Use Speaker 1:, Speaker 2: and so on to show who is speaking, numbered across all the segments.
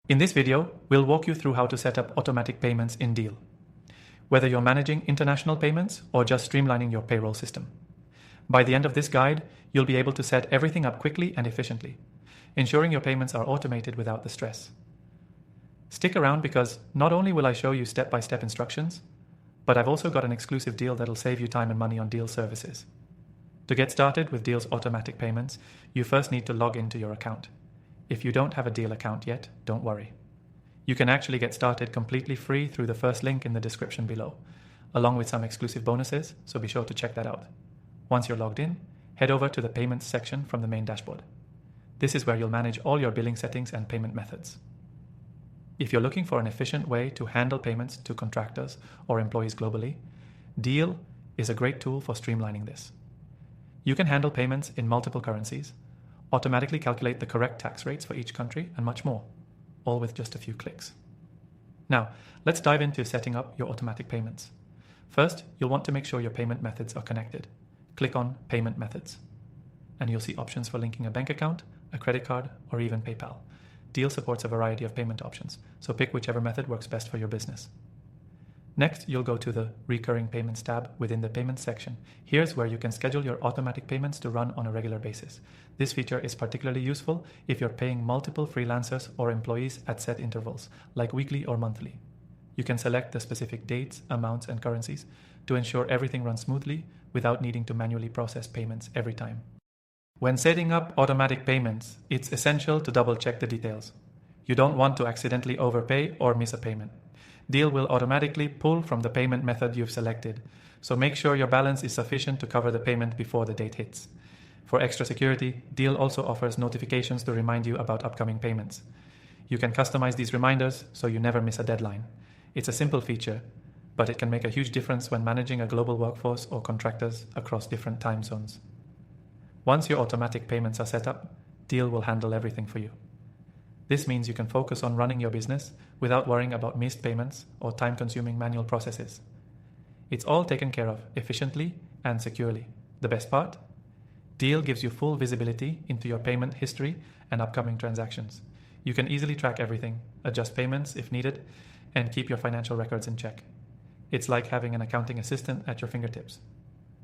Speaker 1: In this video, we'll walk you through how to set up automatic payments in Deel, whether you're managing international payments or just streamlining your payroll system. By the end of this guide, you'll be able to set everything up quickly and efficiently, ensuring your payments are automated without the stress. Stick around because not only will I show you step-by-step instructions, but I've also got an exclusive deal that'll save you time and money on Deel services. To get started with Deel's automatic payments, you first need to log into your account. If you don't have a Deel account yet, don't worry. You can actually get started completely free through the first link in the description below, along with some exclusive bonuses, so be sure to check that out. Once you're logged in, head over to the Payments section from the main dashboard. This is where you'll manage all your billing settings and payment methods. If you're looking for an efficient way to handle payments to contractors or employees globally, Deel is a great tool for streamlining this. You can handle payments in multiple currencies, automatically calculate the correct tax rates for each country, and much more, all with just a few clicks. Now, let's dive into setting up your automatic payments. First, you'll want to make sure your payment methods are connected. Click on Payment Methods, and you'll see options for linking a bank account, a credit card, or even PayPal. Deel supports a variety of payment options, so pick whichever method works best for your business. Next, you'll go to the Recurring Payments tab within the Payments section. Here's where you can schedule your automatic payments to run on a regular basis. This feature is particularly useful if you're paying multiple freelancers or employees at set intervals, like weekly or monthly. You can select the specific dates, amounts, and currencies to ensure everything runs smoothly without needing to manually process payments every time. When setting up automatic payments, it's essential to double-check the details. You don't want to accidentally overpay or miss a payment. Deel will automatically pull from the payment method you've selected, so make sure your balance is sufficient to cover the payment before the date hits. For extra security, Deel also offers notifications to remind you about upcoming payments. You can customize these reminders so you never miss a deadline. It's a simple feature, but it can make a huge difference when managing a global workforce or contractors across different time zones. Once your automatic payments are set up, Deel will handle everything for you. This means you can focus on running your business without worrying about missed payments or time-consuming manual processes. It's all taken care of efficiently and securely. The best part? Deel gives you full visibility into your payment history and upcoming transactions. You can easily track everything, adjust payments if needed, and keep your financial records in check. It's like having an accounting assistant at your fingertips.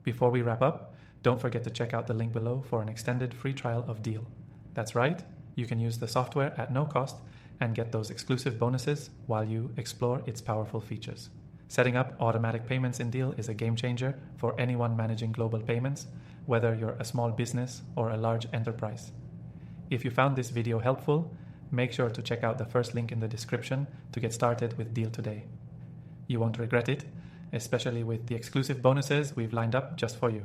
Speaker 1: Before we wrap up, don't forget to check out the link below for an extended free trial of Deel. That's right, you can use the software at no cost and get those exclusive bonuses while you explore its powerful features. Setting up automatic payments in Deel is a game changer for anyone managing global payments, whether you're a small business or a large enterprise. If you found this video helpful, make sure to check out the first link in the description to get started with Deel today. You won't regret it, especially with the exclusive bonuses we've lined up just for you.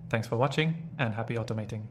Speaker 1: Thanks for watching and happy automating.